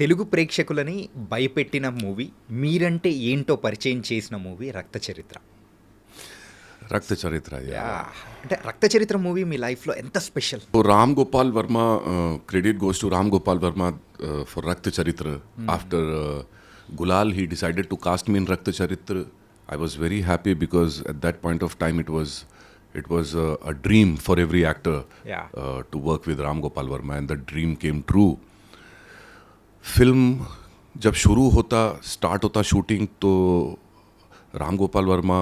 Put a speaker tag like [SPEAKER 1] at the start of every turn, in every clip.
[SPEAKER 1] Telugu ప్రేక్షకులని భయపెట్టిన movie, మీరంటే ఏంటో పరిచయం చేసిన మూవీ 'రక్త చరిత్ర'.
[SPEAKER 2] रक्त चरित्र या
[SPEAKER 1] యాహ్! అంటే 'రక్త చరిత్ర' మూవీ మీ లైఫ్‌లో ఎంత స్పెషల్?
[SPEAKER 2] तो Ram Gopal Verma credit goes to Ram Gopal Verma for रक्त चरित्र. After Gulal he decided to cast me in रक्त चरित्र. I was very happy because at that point of time it was a dream for every actor
[SPEAKER 1] Yeah.
[SPEAKER 2] to work with Ram Gopal Verma, and the dream came true. Film जब शुरू होता start होता shooting तो राम गोपाल वर्मा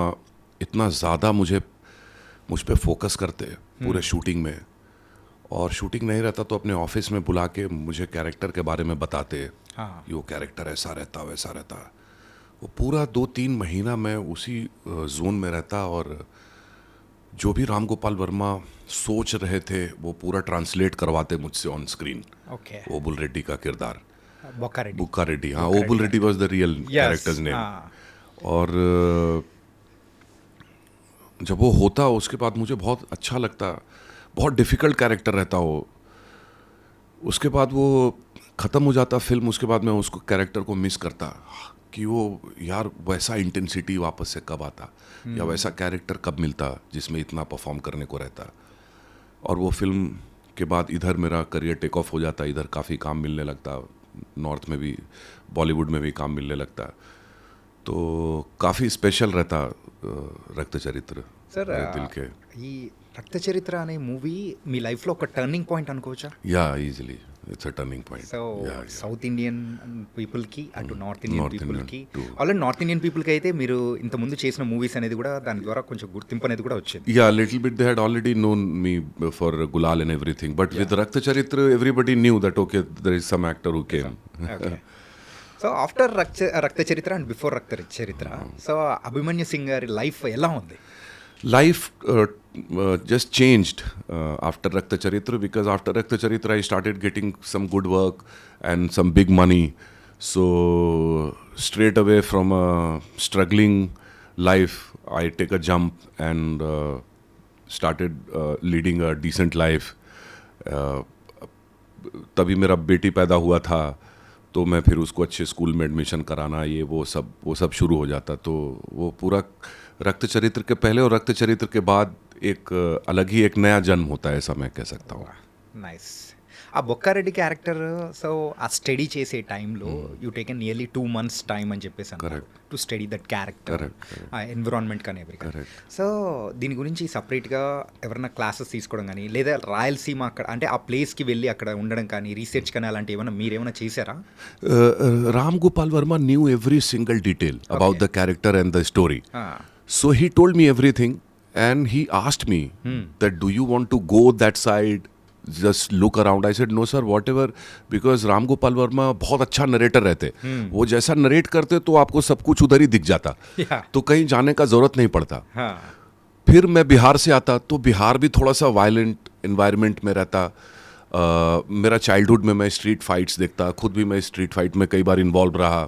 [SPEAKER 2] इतना ज़्यादा मुझ पे focus करते पूरे शूटिंग में, और शूटिंग नहीं रहता तो अपने ऑफिस में बुला के मुझे कैरेक्टर के बारे में बताते.
[SPEAKER 1] हाँ.
[SPEAKER 2] ये वो कैरेक्टर ऐसा रहता वैसा रहता. वो पूरा 2-3 महीना मैं उसी जोन में रहता, और जो भी राम गोपाल वर्मा सोच रहे थे वो पूरा ट्रांसलेट करवाते मुझसे on screen.
[SPEAKER 1] Okay.
[SPEAKER 2] Obul Reddy का किरदार,
[SPEAKER 1] బొక్కారెడ్డి.
[SPEAKER 2] बुक्का रेड्डी. हाँ,
[SPEAKER 1] Bukka
[SPEAKER 2] Obul Reddy was the real
[SPEAKER 1] Yes.
[SPEAKER 2] Characters name.
[SPEAKER 1] हाँ.
[SPEAKER 2] और जब वो होता उसके बाद मुझे बहुत अच्छा लगता. बहुत डिफ़िकल्ट कैरेक्टर रहता वो. उसके बाद वो ख़त्म हो जाता फिल्म, उसके बाद मैं उसको कैरेक्टर को मिस करता कि वो यार वैसा इंटेंसिटी वापस से कब आता, या वैसा कैरेक्टर कब मिलता जिसमें इतना परफॉर्म करने को रहता. और वो फिल्म के बाद इधर मेरा करियर टेक ऑफ हो जाता, इधर काफ़ी काम मिलने लगता, नॉर्थ में भी बॉलीवुड में भी काम मिलने लगता. तो काफ़ी स्पेशल रहता रक्त चरित्र
[SPEAKER 1] సార్
[SPEAKER 2] मेरे दिल के.
[SPEAKER 1] ఈ 'రక్త చరిత్ర' అనే మూవీ మీ లైఫ్‌లో ఒక టర్నింగ్ పాయింట్ అనుకోవచ్చా?
[SPEAKER 2] या easily it's a turning point.
[SPEAKER 1] So south Indian పీపుల్‌కి అటు నార్త్ ఇండియన్
[SPEAKER 2] North Indian
[SPEAKER 1] పీపుల్‌కి
[SPEAKER 2] too.
[SPEAKER 1] ఆల్రెడీ నార్త్ ఇండియన్ పీపుల్‌కి అయితే మీరు ఇంతకుముందు చేసిన మూవీస్ అనేది కూడా దాని ద్వారా కొంచెం గుర్తింపు అనేది కూడా వచ్చింది.
[SPEAKER 2] Yeah, a little bit they had already known me for Gulal and everything, but with Rakta Charitra everybody knew that okay, there is some actor who came.
[SPEAKER 1] Okay. So after 'Rakta చరిత్ర' అండ్ బిఫోర్ 'రక్త చరిత్ర' so Abhimanyu Singh గారి life ఎలా ఉంది?
[SPEAKER 2] Life just changed after Rakta Charitra, because after Rakta Charitra I started getting some good work and some big money. So straight away from a struggling life I take a jump and started leading a decent life. तभी मेरा बेटी पैदा हुआ था, तो मैं फिर उसको अच्छे स्कूल में एडमिशन कराना, ये वो सब शुरू हो जाता. तो वो पूरा रक्त चरित्र के पहले और रक्त चरित्र के बाद एक अलग ही एक नया जन्म होता है, ऐसा मैं कह सकता हूँ.
[SPEAKER 1] నైస్. ఆ బొక్కారెడ్డి క్యారెక్టర్ సో ఆ స్టడీ చేసే టైంలో you taken nearly 2 months time అని చెప్పేసి అన్నారు టు స్టడీ దట్ క్యారెక్టర్, ఆ ఎన్విరాన్మెంట్ కానీ ఎవరికి. సో దీని గురించి సపరేట్గా ఎవరైనా క్లాసెస్ తీసుకోవడం కానీ, లేదా రాయలసీమ అక్కడ అంటే ఆ ప్లేస్కి వెళ్ళి అక్కడ ఉండడం కానీ, రీసెర్చ్ కానీ అలాంటి ఏమైనా మీరేమైనా చేశారా?
[SPEAKER 2] Ram Gopal Verma knew every single detail about the character and the story. So he told me everything, and he asked me that do you want to go that side, just look around. I said no sir, whatever, because Ram Gopal Verma बहुत अच्छा narrator रहते. वो जैसा narrate करते तो आपको सब कुछ उधर ही दिख जाता. तो कहीं जाने का जरूरत नहीं पड़ता. फिर मैं बिहार से आता तो बिहार भी थोड़ा सा वायलेंट एनवायरनमेंट में रहता. मेरा चाइल्डहुड में मैं स्ट्रीट फाइट्स देखता, खुद भी मैं स्ट्रीट फाइट में कई बार इन्वॉल्व रहा.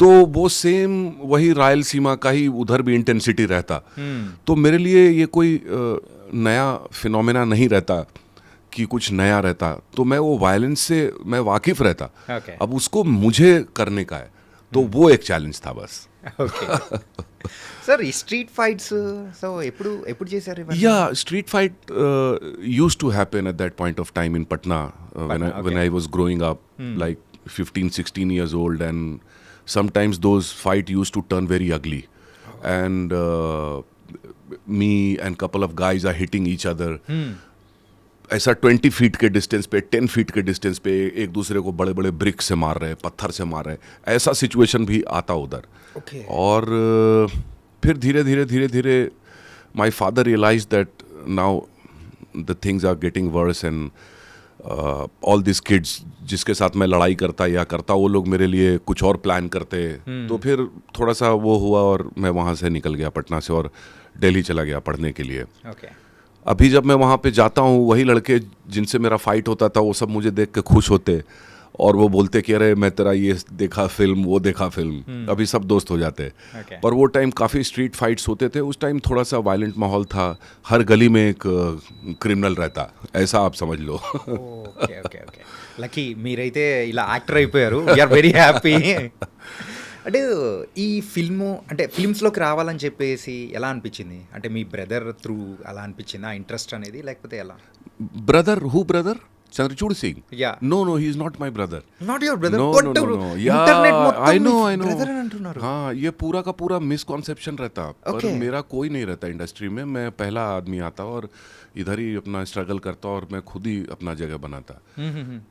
[SPEAKER 2] तो वो सेम वही रायलसीमा का ही उधर भी इंटेंसिटी रहता. तो मेरे लिए ये कोई नया फिनोमेना नहीं रहता कि कुछ नया रहता. तो मैं वो वायलेंस से मैं वाकिफ रहता. अब उसको मुझे करने का है, तो वो एक चैलेंज था बस.
[SPEAKER 1] ఓకే. సార్ ఈ స్ట్రీట్ ఫైట్స్ సో ఎప్పుడు చేశారు ఇవన్నీ?
[SPEAKER 2] Yeah, street fight used to happen at that point of time in Patna when I was growing up, like 15-16 years old, and sometimes those fight used to turn very ugly. And me and couple of guys are hitting each other. ऐसा 20 feet के distance पे, 10 feet के distance पे एक दूसरे को बड़े बड़े ब्रिक से मार रहे, पत्थर से मार रहे, ऐसा सिचुएशन भी आता उधर.
[SPEAKER 1] Okay.
[SPEAKER 2] और फिर धीरे धीरे my father realize that now the things are getting worse, and all this kids जिसके साथ मैं लड़ाई करता वो लोग मेरे लिए कुछ और प्लान करते. तो फिर थोड़ा सा वो हुआ, और मैं वहाँ से निकल गया पटना से और दिल्ली चला गया पढ़ने के लिए.
[SPEAKER 1] ఓకే.
[SPEAKER 2] अभी जब मैं वहाँ पे जाता हूँ, वही लड़के जिनसे मेरा फाइट होता था वो सब मुझे देख के खुश होते, और वो बोलते कि अरे मैं तेरा ये देखा फिल्म, वो देखा फिल्म. अभी सब दोस्त हो जाते. पर वो टाइम काफ़ी स्ट्रीट फाइट्स होते थे. उस टाइम थोड़ा सा वायलेंट माहौल था, हर गली में एक क्रिमिनल रहता, ऐसा आप समझ लो.
[SPEAKER 1] ఓకే. ఓకే. ఓకే. లక్కీ మీరైతే ఇలా యాక్టర్ అయిపోయారు. We are very happy. అంటే ఈ ఫిల్మ్స్లోకి రావాలని చెప్పేసి ఎలా అనిపించింది? అంటే మీ బ్రదర్ త్రూ అలా అనిపించిందా ఇంట్రెస్ట్ అనేది, లేకపోతే ఎలా?
[SPEAKER 2] Brother, who brother? Chandrachud Singh?
[SPEAKER 1] Yeah.
[SPEAKER 2] No, he is not my brother.
[SPEAKER 1] Not your brother?
[SPEAKER 2] No,
[SPEAKER 1] What
[SPEAKER 2] no,
[SPEAKER 1] the-
[SPEAKER 2] no, no. Yeah,
[SPEAKER 1] internet మొత్తం
[SPEAKER 2] I know,
[SPEAKER 1] me
[SPEAKER 2] I know.
[SPEAKER 1] brother అని అంటున్నారు.
[SPEAKER 2] हाँ, ये पूरा का पूरा मिसकॉन्सेप्शन रहता, पर
[SPEAKER 1] Okay.
[SPEAKER 2] मेरा कोई नहीं रहता इंडस्ट्री में. मैं पहला आदमी आता और इधर ही अपना स्ट्रगल करता और मैं खुद ही अपना जगह बनाता.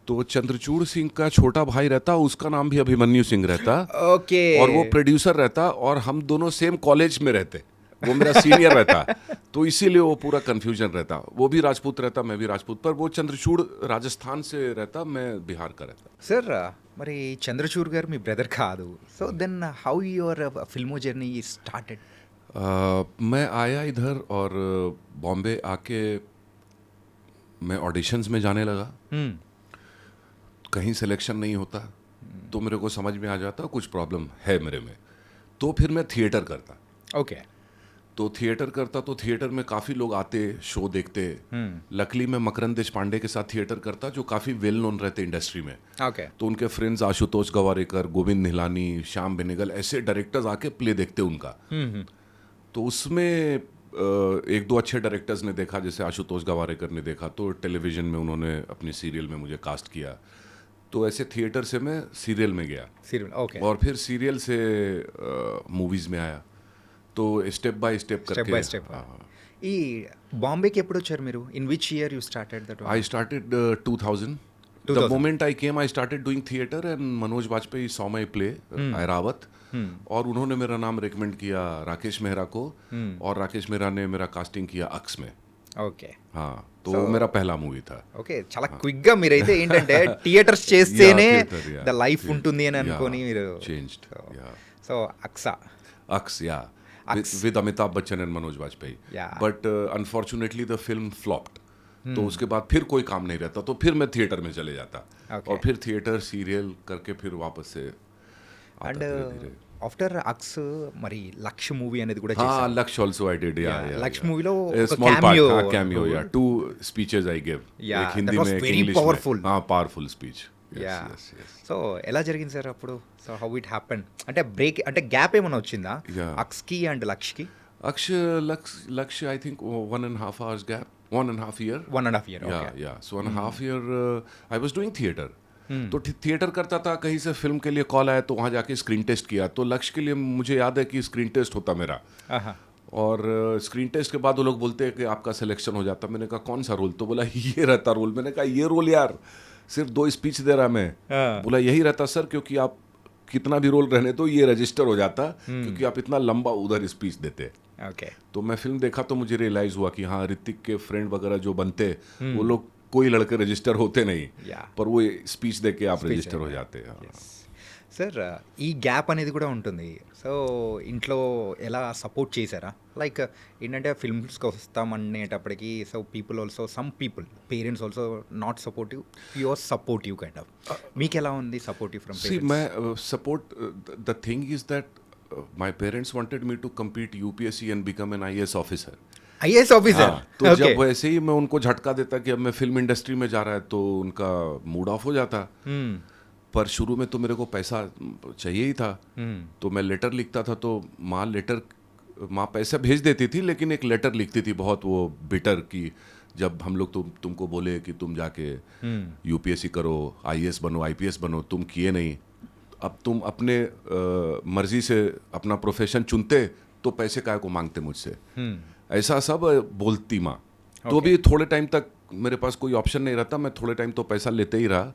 [SPEAKER 2] तो चंद्रचूड़ सिंह का छोटा भाई रहता, उसका नाम भी अभिमन्यु सिंह रहता,
[SPEAKER 1] ఓకే.
[SPEAKER 2] और वो प्रोड्यूसर रहता और हम दोनों सेम कॉलेज में रहते. वो मेरा सीनियर रहता, तो इसीलिए वो पूरा कंफ्यूजन रहता. वो भी राजपूत रहता, मैं भी राजपूत, पर वो चंद्रचूड़ राजस्थान से रहता, मैं बिहार का रहता.
[SPEAKER 1] సార్ మరి చంద్రచూడ్ గారు మీ బ్రదర్ కాదు. So then how your film journey started?
[SPEAKER 2] मैं आया इधर और बॉम्बे आके मैं ऑडिशंस में जाने लगा. कहीं सिलेक्शन नहीं होता तो मेरे को समझ में आ जाता कुछ प्रॉब्लम है मेरे में. तो फिर मैं थिएटर करता.
[SPEAKER 1] ఓకే.
[SPEAKER 2] तो थिएटर करता तो थिएटर में काफ़ी लोग आते, शो देखते. लकली मैं मकरंद देशपांडे के साथ थिएटर करता, जो काफ़ी वेल नोन रहते इंडस्ट्री में.
[SPEAKER 1] ఓకే.
[SPEAKER 2] तो उनके फ्रेंड्स आशुतोष गवारेकर, गोविंद निहलानी, श्याम बेनेगल, ऐसे डायरेक्टर्स आके प्ले देखते उनका. तो उसमें एक दो अच्छे डायरेक्टर्स ने देखा, जैसे आशुतोष गवारेकर ने देखा, तो टेलीविज़न में उन्होंने अपनी सीरियल में मुझे कास्ट किया. तो ऐसे थिएटर से मैं सीरियल में गया
[SPEAKER 1] సీరియల్. ఓకే.
[SPEAKER 2] और फिर सीरियल से मूवीज़ में आया. तो स्टेप बाय स्टेप
[SPEAKER 1] స్టెప్
[SPEAKER 2] करके
[SPEAKER 1] బై స్టెప్. ఈ బాంబేకి ఎప్పుడు వచ్చారు మీరు? In which year you started that?
[SPEAKER 2] I started 2000. The
[SPEAKER 1] 2000.
[SPEAKER 2] moment I came, I started doing theatre and Manoj Bajpayee saw my play, Airawat, और उन्होंने मेरा नाम रिकमेंड किया राकेश मेहरा को, और राकेश मेहरा ने मेरा कास्टिंग किया अक्स में.
[SPEAKER 1] ఓకే.
[SPEAKER 2] हाँ, तो वो मेरा पहला मूवी था.
[SPEAKER 1] ఓకే. చాలా క్విక్ గా మీరైతే ఏంటంటే థియేటర్స్ చేస్తేనే
[SPEAKER 2] Yeah, theatre, yeah.
[SPEAKER 1] The life
[SPEAKER 2] Yeah.
[SPEAKER 1] ఉంటుంది అని అనుకొని
[SPEAKER 2] Yeah,
[SPEAKER 1] మీరు
[SPEAKER 2] changed. Yeah.
[SPEAKER 1] సో అక్సా.
[SPEAKER 2] Aks, yeah.
[SPEAKER 1] Aks.
[SPEAKER 2] With Amitabh Bachchan and Manoj Bajpayee.
[SPEAKER 1] Yeah.
[SPEAKER 2] But unfortunately the film flopped. तो उसके बाद फिर कोई काम नहीं रहता, तो फिर मैं थिएटर में चले जाता.
[SPEAKER 1] Okay.
[SPEAKER 2] और फिर थिएटर सीरियल करके फिर वापस से आता
[SPEAKER 1] అండ్
[SPEAKER 2] धीरे-धीरे.
[SPEAKER 1] ఆఫ్టర్ అక్స్ మరి లక్ష మూవీ అనేది కూడా
[SPEAKER 2] हाँ,
[SPEAKER 1] చేశారు.
[SPEAKER 2] Laksh also I did. Yeah,
[SPEAKER 1] Yeah,
[SPEAKER 2] yeah.
[SPEAKER 1] Laksh
[SPEAKER 2] yeah.
[SPEAKER 1] movie లో
[SPEAKER 2] A
[SPEAKER 1] ఒక
[SPEAKER 2] small
[SPEAKER 1] cameo
[SPEAKER 2] part, हाँ, cameo,
[SPEAKER 1] role.
[SPEAKER 2] yeah. 2 speeches I gave.
[SPEAKER 1] Yeah,
[SPEAKER 2] एक हिंदी
[SPEAKER 1] that was
[SPEAKER 2] में, एक
[SPEAKER 1] very
[SPEAKER 2] इंग्लिश में.
[SPEAKER 1] powerful.
[SPEAKER 2] हाँ, powerful speech. Yes,
[SPEAKER 1] yeah.
[SPEAKER 2] yes, yes.
[SPEAKER 1] So ఎలా జరిగింది సార్ అప్పుడు? So how it happen? అంటే బ్రేక్ అంటే గ్యాప్ ఏమైనా వచ్చిందా
[SPEAKER 2] Yeah.
[SPEAKER 1] అక్స్కి అండ్ లక్ష్కి?
[SPEAKER 2] Laksh, I think 1.5 hours gap, 1.5 year.
[SPEAKER 1] 1.5 year.
[SPEAKER 2] Yeah,
[SPEAKER 1] okay.
[SPEAKER 2] yeah. So 1.5 year I was doing theater. तो थिएटर करता था, कहीं से फिल्म के लिए कॉल आया तो वहाँ जाके स्क्रीन टेस्ट किया. तो लक्ष्य के लिए मुझे याद है कि स्क्रीन टेस्ट होता मेरा,
[SPEAKER 1] ఆహా.
[SPEAKER 2] और स्क्रीन टेस्ट के बाद वो लोग बोलते हैं कि आपका सिलेक्शन हो जाता. मैंने कहा कौन सा रोल? तो बोला ये रहता रोल. मैंने कहा ये रोल यार, सिर्फ 2 स्पीच दे रहा मैं.
[SPEAKER 1] हाँ.
[SPEAKER 2] बोला यही रहता सर, क्योंकि आप कितना भी रोल रहने तो ये रजिस्टर हो जाता, क्योंकि आप इतना लंबा उधर स्पीच देते.
[SPEAKER 1] ఓకే.
[SPEAKER 2] तो मैं फिल्म देखा तो मुझे रियलाइज हुआ कि हाँ, ऋतिक के फ्रेंड वगैरह जो बनते, वो लोग कोई लड़के रजिस्टर होते नहीं,
[SPEAKER 1] Yeah.
[SPEAKER 2] पर वो स्पीच दे के आप
[SPEAKER 1] Speech
[SPEAKER 2] रजिस्टर हो
[SPEAKER 1] है,
[SPEAKER 2] जाते हैं. हाँ.
[SPEAKER 1] సార్ ఈ గ్యాప్ అనేది కూడా ఉంటుంది. సో ఇంట్లో ఎలా సపోర్ట్ చేశారా? లైక్ ఏంటంటే ఫిల్మ్స్కి వస్తామనేటప్పటికి so people also some people parents also not supportive, your supportive kind of. మీకు ఎలా ఉంది supportive from
[SPEAKER 2] See, my support, the thing is that my parents wanted me to compete UPSC and become an IAS officer.
[SPEAKER 1] IAS officer?
[SPEAKER 2] हाँ, तो जब वैसे ही मैं उनको झटका देता कि अब मैं फिल्म इंडस्ट्री में जा रहा है, तो उनका मूड ऑफ हो जाता. पर शुरू में तो मेरे को पैसा चाहिए ही था, तो मैं लेटर लिखता था. तो माँ पैसा भेज देती थी, लेकिन एक लेटर लिखती थी बहुत वो बिटर की, जब हम लोग तुमको बोले कि तुम जाके यूपीएससी करो, आईएएस बनो, आईपीएस बनो, तुम किए नहीं. अब तुम अपने मर्जी से अपना प्रोफेशन चुनते तो पैसे काहे को मांगते मुझसे. ऐसा सब बोलती माँ. तो भी थोड़े टाइम तक मेरे पास कोई ऑप्शन नहीं रहता, मैं थोड़े टाइम तो पैसा लेते ही रहा.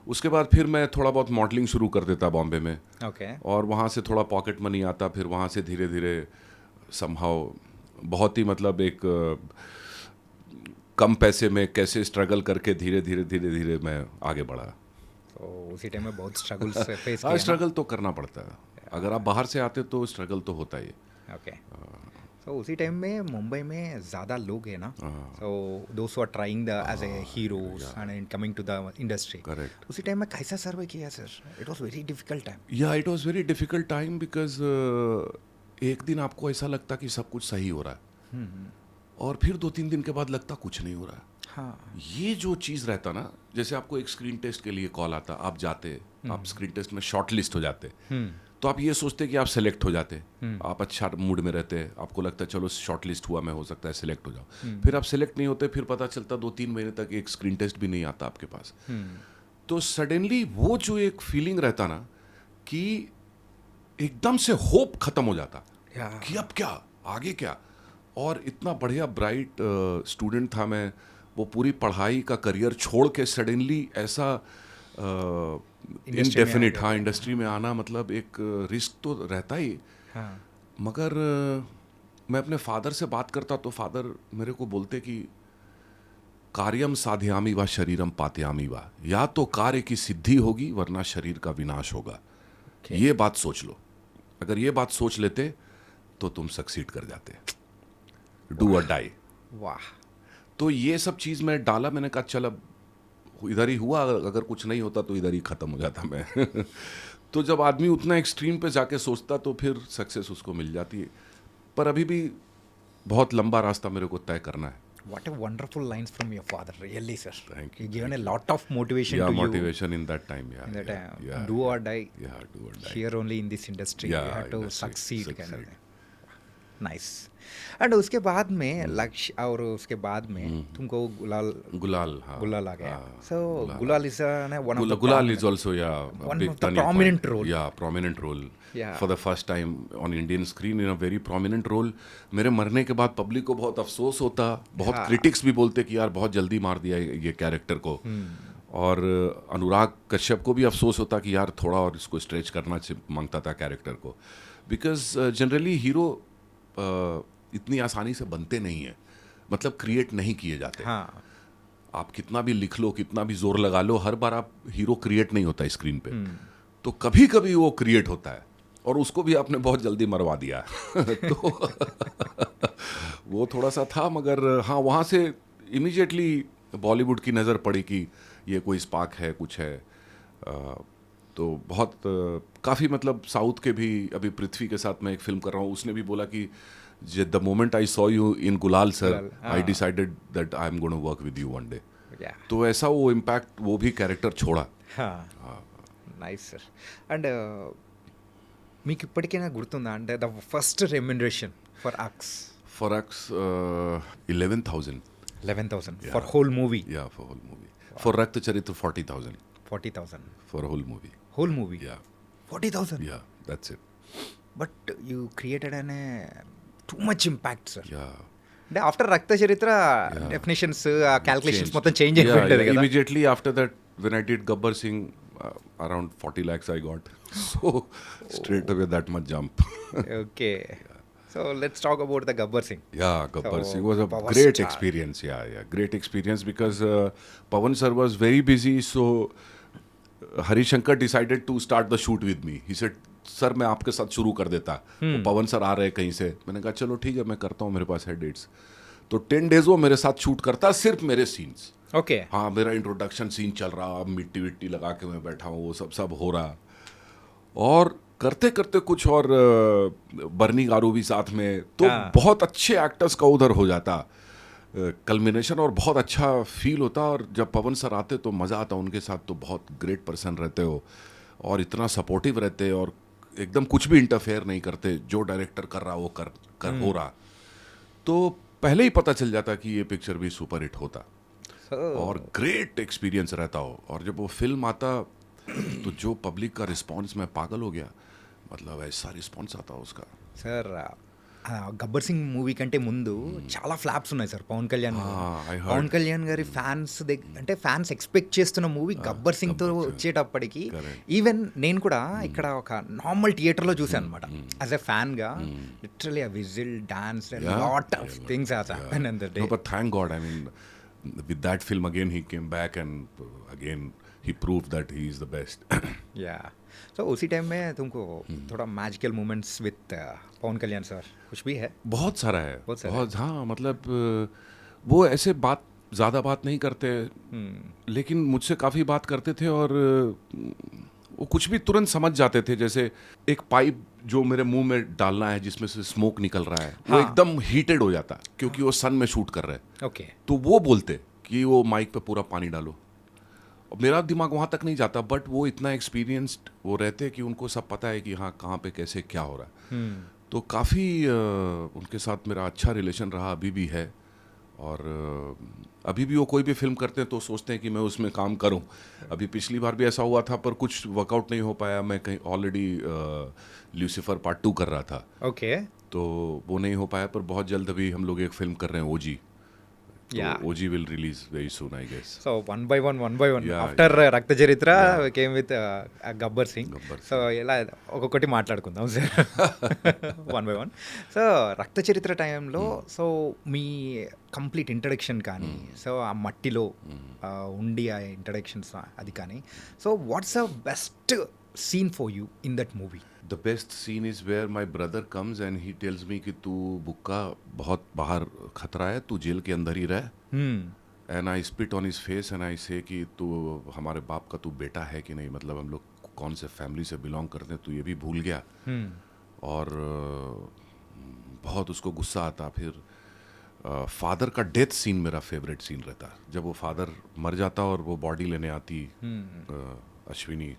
[SPEAKER 2] उसके बाद फिर मैं थोड़ा बहुत मॉडलिंग शुरू कर देता बॉम्बे में,
[SPEAKER 1] ఓకే.
[SPEAKER 2] और वहाँ से थोड़ा पॉकेट मनी आता. फिर वहाँ से धीरे धीरे समहाउ बहुत ही मतलब एक कम पैसे में कैसे स्ट्रगल करके धीरे धीरे मैं आगे बढ़ा.
[SPEAKER 1] సో उसी टाइम में बहुत स्ट्रगल्स फेस
[SPEAKER 2] हाँ,
[SPEAKER 1] किया.
[SPEAKER 2] स्ट्रगल तो करना पड़ता है. अगर आप बाहर से आते तो स्ट्रगल तो होता ही.
[SPEAKER 1] ओके. सो उसी टाइम में मुंबई में ज़्यादा लोग हैं ना, so those are trying the as a heroes and coming to the industry.
[SPEAKER 2] Correct.
[SPEAKER 1] उसी टाइम में कैसा सर्वे किया sir? It was very difficult time.
[SPEAKER 2] Yeah it was very difficult time because एक दिन आपको ऐसा लगता कि सब कुछ सही हो रहा है, और फिर 2-3 दिन के बाद लगता कुछ नहीं हो रहा है.
[SPEAKER 1] हाँ
[SPEAKER 2] ये जो चीज़ रहता ना, जैसे आपको एक स्क्रीन टेस्ट के लिए कॉल आता, आप जाते, आप स्क्रीन टेस्ट में शॉर्ट लिस्ट हो जाते, तो आप ये सोचते कि आप सेलेक्ट हो जाते, आप अच्छा मूड में रहते, आपको लगता है चलो शॉर्ट लिस्ट हुआ, मैं हो सकता है सेलेक्ट हो जाऊँ, फिर आप सेलेक्ट नहीं होते, फिर पता चलता 2-3 महीने तक एक स्क्रीन टेस्ट भी नहीं आता आपके पास। तो सडनली वो जो एक फीलिंग रहता ना कि एकदम से होप खत्म हो जाता कि अब क्या, आगे क्या। और इतना बढ़िया ब्राइट स्टूडेंट था मैं, वो पूरी पढ़ाई का करियर छोड़ के सडनली ऐसा इनडेफिनिट, हाँ, इंडस्ट्री में आना, मतलब एक रिस्क तो रहता ही। मगर मैं अपने फादर से बात करता तो फादर मेरे को बोलते कि कार्यम साध्यामी व शरीरम पात्यामी व, या तो कार्य की सिद्धि होगी वरना शरीर का विनाश होगा। ये बात सोच लो, अगर ये बात सोच लेते तो तुम सक्सीड कर जाते, डू और डाई।
[SPEAKER 1] वाह।
[SPEAKER 2] तो ये सब चीज़ मैं डाला, मैंने कहा चल अब इधर ही हुआ, अगर कुछ नहीं होता तो इधर ही ख़त्म हो जाता मैं। तो जब आदमी उतना एक्सट्रीम पे जाके सोचता तो फिर सक्सेस उसको मिल जाती है, पर अभी भी बहुत लंबा रास्ता मेरे को तय करना है।
[SPEAKER 1] What a wonderful lines from your father, really, sir.
[SPEAKER 2] Thank you.
[SPEAKER 1] You've given a lot of motivation
[SPEAKER 2] Yeah,
[SPEAKER 1] to
[SPEAKER 2] motivation in that time, yeah.
[SPEAKER 1] you. In that
[SPEAKER 2] yeah,
[SPEAKER 1] time,
[SPEAKER 2] yeah,
[SPEAKER 1] do or die.
[SPEAKER 2] yeah, do or die.
[SPEAKER 1] Here only in this industry,
[SPEAKER 2] Yeah,
[SPEAKER 1] you have to
[SPEAKER 2] industry,
[SPEAKER 1] succeed, kind of
[SPEAKER 2] succeed.
[SPEAKER 1] thing. Nice. And उसके बाद में लक्ष्य, और उसके बाद में तुमको
[SPEAKER 2] गुलाल, हाँ,
[SPEAKER 1] गुलाल आ गया।
[SPEAKER 2] हाँ,
[SPEAKER 1] सो गुलाल is one of the
[SPEAKER 2] Gulal is also, yeah, a
[SPEAKER 1] one
[SPEAKER 2] big
[SPEAKER 1] of the
[SPEAKER 2] turning
[SPEAKER 1] prominent
[SPEAKER 2] point.
[SPEAKER 1] role.
[SPEAKER 2] Yeah, prominent role.
[SPEAKER 1] Yeah.
[SPEAKER 2] For the first time on Indian screen in a very prominent role. मेरे मरने के बाद public को बहुत अफसोस होता, बहुत
[SPEAKER 1] हाँ.
[SPEAKER 2] क्रिटिक्स भी बोलते कि यार बहुत जल्दी मार दिया ये कैरेक्टर को। और अनुराग कश्यप को भी अफसोस होता कि यार थोड़ा और इसको स्ट्रेच करना मांगता था कैरेक्टर को, बिकॉज जनरली हीरो इतनी आसानी से बनते नहीं है, मतलब क्रिएट नहीं किए जाते।
[SPEAKER 1] हाँ
[SPEAKER 2] आप कितना भी लिख लो, कितना भी जोर लगा लो, हर बार आप हीरो क्रिएट नहीं होता स्क्रीन पे। तो कभी कभी वो क्रिएट होता है, और उसको भी आपने बहुत जल्दी मरवा दिया। तो वो थोड़ा सा था, मगर हाँ, वहाँ से इमीडिएटली बॉलीवुड की नज़र पड़ी कि ये कोई स्पार्क है, कुछ है। तो बहुत काफ़ी, मतलब साउथ के भी, अभी पृथ्वी के साथ मैं एक फिल्म कर रहा हूँ, उसने भी बोला कि the moment I saw you in Gulaal sir, I decided that I am gonna work with you one day. तो ऐसा वो इम्पैक्ट, वो भी कैरेक्टर छोड़ा।
[SPEAKER 1] Nice sir. అండ్ మీకు ఇప్పటికైనా గుర్తుందా అంటే the first remuneration for Aks?
[SPEAKER 2] For Aks 11,000.
[SPEAKER 1] 11,000 for whole movie?
[SPEAKER 2] Yeah, for whole movie. For Rakta Charitra 40,000.
[SPEAKER 1] 40,000
[SPEAKER 2] for whole movie.
[SPEAKER 1] Whole movie?
[SPEAKER 2] Yeah.
[SPEAKER 1] 40,000?
[SPEAKER 2] Yeah, that's it.
[SPEAKER 1] But you created an too much impact sir.
[SPEAKER 2] Yeah.
[SPEAKER 1] అంటే after Rakta Charitra definitions, calculations మొత్తం change అయిపోయింది కదా.
[SPEAKER 2] Immediately after that, when I did Gabbar Singh, around 40 lakhs I got. So straight away that much jump.
[SPEAKER 1] Okay. So let's talk about the Gabbar Singh.
[SPEAKER 2] Yeah, Gabbar
[SPEAKER 1] So,
[SPEAKER 2] Singh was a
[SPEAKER 1] Power
[SPEAKER 2] great
[SPEAKER 1] star.
[SPEAKER 2] experience. Yeah, great experience, because Pawan sir was very busy, so Harishankar decided to start the shoot with me. He said, sir मैं आपके साथ शुरू कर देता, वो पवन sir आ रहे हैं कहीं से। मैंने कहा चलो ठीक है, मैं करता हूँ, मेरे पास है डेट्स। तो 10 days वो मेरे साथ शूट करता, सिर्फ मेरे सीन्स।
[SPEAKER 1] ओके.
[SPEAKER 2] हाँ, मेरा इंट्रोडक्शन सीन चल रहा, अब मिट्टी विट्टी लगा के मैं बैठा हूँ, वो सब हो रहा, और करते करते कुछ और बर्नी गारू भी साथ में, तो बहुत अच्छे एक्टर्स का उधर हो जाता कल्मिनेशन, और बहुत अच्छा फील होता। और जब पवन सर आते तो मज़ा आता उनके साथ, तो बहुत ग्रेट पर्सन रहते हो, और इतना सपोर्टिव रहते, और एकदम कुछ भी इंटरफेयर नहीं करते, जो डायरेक्टर कर रहा वो कर हो रहा। तो पहले ही पता चल जाता कि ये पिक्चर भी सुपर हिट होता, और ग्रेट एक्सपीरियंस रहता हो। और जब वो फिल्म आता तो जो पब्लिक का रिस्पांस, मैं पागल हो गया, मतलब ऐसा रिस्पांस आता उसका।
[SPEAKER 1] సార్ గబ్బర్ సింగ్ మూవీ కంటే ముందు చాలా ఫ్లాప్స్ ఉన్నాయి సార్ పవన్ కళ్యాణ్. పవన్ కళ్యాణ్ గారి ఫ్యాన్స్ అంటే ఫ్యాన్స్ ఎక్స్పెక్ట్ చేస్తున్న మూవీ గబ్బర్ సింగ్ తో వచ్చేటప్పటికి, ఈవెన్ నేను కూడా ఇక్కడ ఒక నార్మల్ థియేటర్లో చూసాను అనమాట యాజ్ ఎ ఫ్యాన్ గా. లిటరలీ ఆ whistle, dance, lot of things has happen in the day.
[SPEAKER 2] But thank God, I mean, with that film again he came back, and again he proved that he is the best.
[SPEAKER 1] Yeah. So उसी time में तुमको थोड़ा magical moments with Pawan Kalyan sir कुछ भी है?
[SPEAKER 2] बहुत सारा है,
[SPEAKER 1] बहुत सारा
[SPEAKER 2] बहुत। हाँ, मतलब वो ऐसे ज़्यादा बात नहीं करते, लेकिन मुझसे काफ़ी बात करते थे, और वो कुछ भी तुरंत समझ जाते थे। जैसे एक पाइप जो मेरे मुंह में डालना है, जिसमें से स्मोक निकल रहा है, वो एकदम हीटेड हो जाता, क्योंकि वो सन में शूट कर रहे हैं।
[SPEAKER 1] ओके.
[SPEAKER 2] तो वो बोलते कि वो माइक पे पूरा पानी डालो। अब मेरा दिमाग वहाँ तक नहीं जाता, बट वो इतना एक्सपीरियंस्ड वो रहते हैं कि उनको सब पता है कि हाँ कहाँ पे कैसे क्या हो रहा है। तो काफ़ी उनके साथ मेरा अच्छा रिलेशन रहा, अभी भी है। और अभी भी वो कोई भी फिल्म करते हैं तो सोचते हैं कि मैं उसमें काम करूं। अभी पिछली बार भी ऐसा हुआ था, पर कुछ वर्कआउट नहीं हो पाया। मैं कहीं ऑलरेडी ल्यूसीफर पार्ट 2 कर रहा था,
[SPEAKER 1] ओके
[SPEAKER 2] तो वो नहीं हो पाया। पर बहुत जल्द अभी हम लोग एक फिल्म कर रहे हैं, ओजी।
[SPEAKER 1] Yeah.
[SPEAKER 2] तो OG will release very soon, I guess.
[SPEAKER 1] So one by one.
[SPEAKER 2] Yeah,
[SPEAKER 1] After
[SPEAKER 2] yeah.
[SPEAKER 1] రక్త చరిత్ర
[SPEAKER 2] Yeah.
[SPEAKER 1] came with Gabbar Singh. So ఇలా ఒక్కొక్కటి మాట్లాడుకుందాం sir one by one. So Rakta Charitra టైంలో సో మీ కంప్లీట్ ఇంట్రడక్షన్ కానీ, సో ఆ మట్టిలో ఉండి ఆ ఇంట్రడక్షన్స్ అది కానీ, so what's the best scene for you in that movie?
[SPEAKER 2] The best scene is where my brother comes and he tells me कि तू बुक्का बहुत बाहर खतरा है, तू जेल के अंदर ही रह। And I spit on his face and I से कि तू हमारे बाप का तू बेटा है कि नहीं, मतलब हम लोग कौन से फैमिली से बिलोंग करते हैं, तू ये भी भूल गया। और बहुत उसको गुस्सा आता। फिर फादर का डेथ सीन मेरा फेवरेट सीन रहता, जब वो फादर मर जाता और वो बॉडी लेने आती अश्विनी,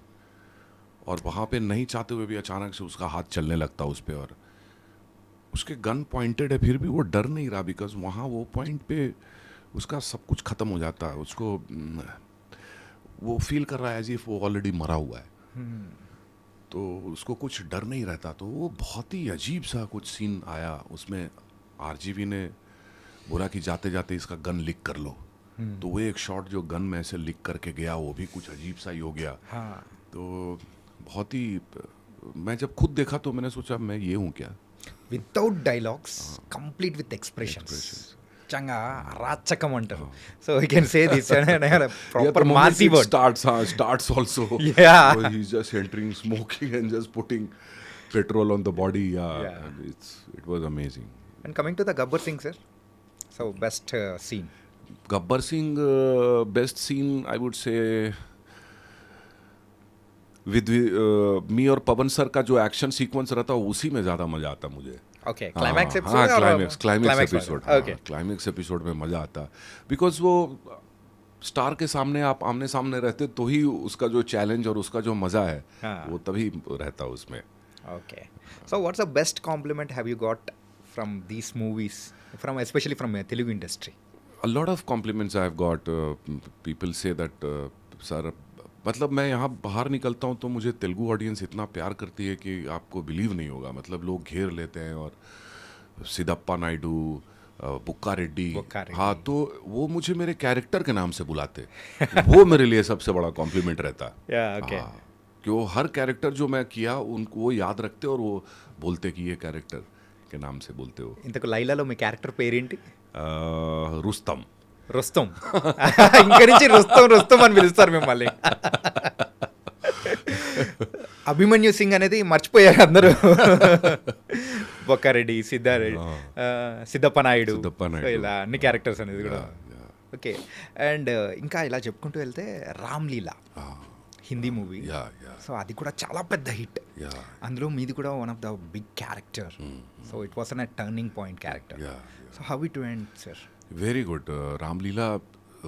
[SPEAKER 2] और वहाँ पे नहीं चाहते हुए भी अचानक से उसका हाथ चलने लगता उस पे, और उसके गन पॉइंटेड है फिर भी वो डर नहीं रहा, बिकॉज वहाँ वो पॉइंट पे उसका सब कुछ ख़त्म हो जाता है। उसको वो फील कर रहा है एज इफ वो ऑलरेडी मरा हुआ है, तो उसको कुछ डर नहीं रहता। तो वो बहुत ही अजीब सा कुछ सीन आया उसमें। आरजीवी ने बोला कि जाते जाते इसका गन लिक कर लो, तो वो एक शॉट जो गन में ऐसे लिक करके गया, वो भी कुछ अजीब सा ही हो गया। तो बहुत ही, मैं जब खुद देखा तो मैंने सोचा मैं ये हूँ क्या।
[SPEAKER 1] Without dialogues, complete with expressions. చంగా అరాచకం అంటారు. So you can say this proper massy word.
[SPEAKER 2] starts also.
[SPEAKER 1] Yeah.
[SPEAKER 2] So he's just entering, smoking and just putting petrol on the body.
[SPEAKER 1] Yeah.
[SPEAKER 2] And it was amazing.
[SPEAKER 1] And coming to the Gabbar Singh sir, so best scene?
[SPEAKER 2] Gabbar Singh, best scene I would say with me और पवन sir का जो action sequence रहता है उसी में ज़्यादा मज़ा आता मुझे।
[SPEAKER 1] ఓకే క్లైమాక్స్
[SPEAKER 2] हाँ,
[SPEAKER 1] episode?
[SPEAKER 2] Climax episode.
[SPEAKER 1] Okay
[SPEAKER 2] climax episode में मज़ा आता, बिकॉज वो स्टार के सामने आप आमने सामने रहते तो ही उसका जो चैलेंज और उसका जो मज़ा है
[SPEAKER 1] हाँ.
[SPEAKER 2] वो तभी रहता उसमें।
[SPEAKER 1] Okay. So what's the best compliment have you got from these movies, from especially from Telugu industry?
[SPEAKER 2] A lot of compliments I have got. People say that sir, मतलब मैं यहाँ बाहर निकलता हूँ तो मुझे तेलुगु ऑडियंस इतना प्यार करती है कि आपको बिलीव नहीं होगा। मतलब लोग घेर लेते हैं, और सिद्धप्पा नायडू, बुक्का रेड्डी, हाँ, तो वो मुझे मेरे कैरेक्टर के नाम से बुलाते। वो मेरे लिए सबसे बड़ा कॉम्प्लीमेंट रहता।
[SPEAKER 1] ఓకే.
[SPEAKER 2] कि वो हर कैरेक्टर जो मैं किया उनको वो याद रखते और वो बोलते कि ये कैरेक्टर के नाम से बोलते हो।
[SPEAKER 1] ఇంతకు లైలాలో మీ క్యారెక్టర్ పేరేంటి?
[SPEAKER 2] रुस्तम।
[SPEAKER 1] రుస్తం. ఇంక నుంచి రుస్తం అని పిలుస్తారు మిమ్మల్ని. అభిమన్యు సింగ్ అనేది మర్చిపోయారు అందరూ. బొక్కారెడ్డి, సిద్ధప్ప నాయుడు, ఇలా అన్ని క్యారెక్టర్స్ అనేది కూడా. ఓకే. అండ్ ఇంకా ఇలా చెప్పుకుంటూ వెళ్తే రామ్లీలా హిందీ మూవీ, సో అది కూడా చాలా పెద్ద హిట్. అందులో మీది కూడా one of the big character. So it was an turning point character. So how it went sir?
[SPEAKER 2] Very good. Ramleela,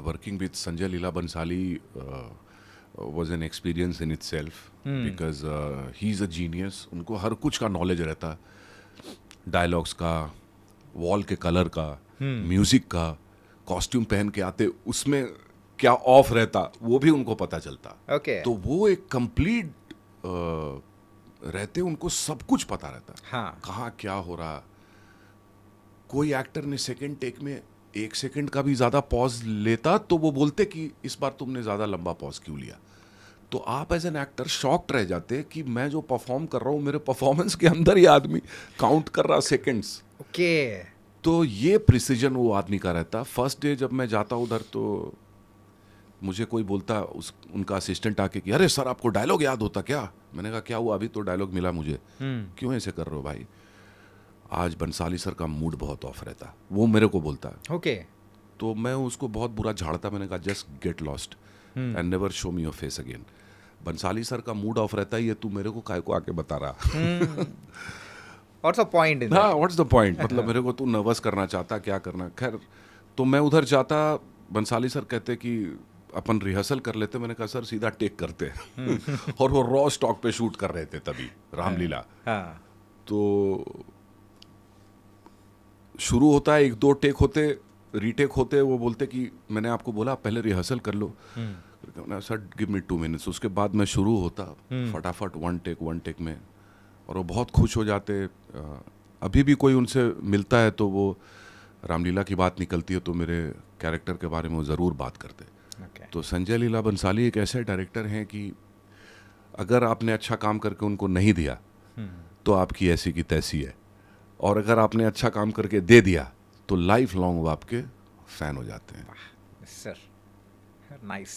[SPEAKER 2] working with Sanjay Leela Bansali was an experience in itself, because he's a genius. उनको हर कुछ का knowledge रहता, dialogues का, wall के colour का, music का, costume पहन के आते उसमें क्या ऑफ रहता वो भी उनको पता चलता।
[SPEAKER 1] Okay.
[SPEAKER 2] तो वो एक कंप्लीट रहते, उनको सब कुछ पता रहता।
[SPEAKER 1] हाँ.
[SPEAKER 2] कहाँ क्या हो रहा। कोई एक्टर ने सेकंड टेक में 1 सेकंड का भी ज़्यादा पॉज लेता तो वो बोलते कि इस बार तुमने ज़्यादा लंबा पॉज क्यों लिया। तो आप एज एन एक्टर शॉक्ड रह जाते कि मैं जो परफॉर्म कर रहा हूँ मेरे परफॉर्मेंस के अंदर ही आदमी काउंट कर रहा सेकंड्स।
[SPEAKER 1] ओके.
[SPEAKER 2] तो ये प्रिसीजन वो आदमी का रहता। फर्स्ट डे जब मैं जाता उधर तो मुझे कोई बोलता, उनका असिस्टेंट आके कि अरे सर आपको डायलॉग याद होता क्या? मैंने कहा क्या हुआ, अभी तो डायलॉग मिला मुझे। क्यों ऐसे कर रहे हो भाई? आज बंसाली सर का मूड बहुत ऑफ रहता, वो मेरे को बोलता।
[SPEAKER 1] ओके.
[SPEAKER 2] तो मैं उसको बहुत बुरा झाड़ता। मैंने कहा just get lost and never show me your face again. Bhansali sir का मूड ऑफ रहता है, ये तू मेरे को काय को आके बता रहा।
[SPEAKER 1] व्हाट्स द पॉइंट इन
[SPEAKER 2] हाँ, व्हाट्स द पॉइंट? मतलब मेरे को तू नर्वस करना चाहता, क्या करना। खैर तो मैं उधर जाता, बंसाली सर कहते कि अपन रिहर्सल कर लेते, मैंने कहा सर सीधा टेक करते हैं और वो रॉ स्टॉक पे शूट कर रहे थे तभी रामलीला।
[SPEAKER 1] हाँ
[SPEAKER 2] तो शुरू होता है, 1-2 टेक होते, रीटेक होते, वो बोलते कि मैंने आपको बोला आप पहले रिहर्सल कर लो। Sir give me 2 minutes. उसके बाद मैं शुरू होता फटाफट 1 टेक में, और वो बहुत खुश हो जाते। अभी भी कोई उनसे मिलता है तो वो रामलीला की बात निकलती है तो मेरे कैरेक्टर के बारे में वो ज़रूर बात करते।
[SPEAKER 1] okay.
[SPEAKER 2] तो संजय लीला बंसाली एक ऐसे डायरेक्टर हैं कि अगर आपने अच्छा काम करके उनको नहीं दिया तो आपकी ऐसी की तैसी है, और अगर आपने अच्छा काम करके दे दिया तो लाइफ लॉन्ग वो आपके फैन हो जाते हैं।
[SPEAKER 1] Sir nice.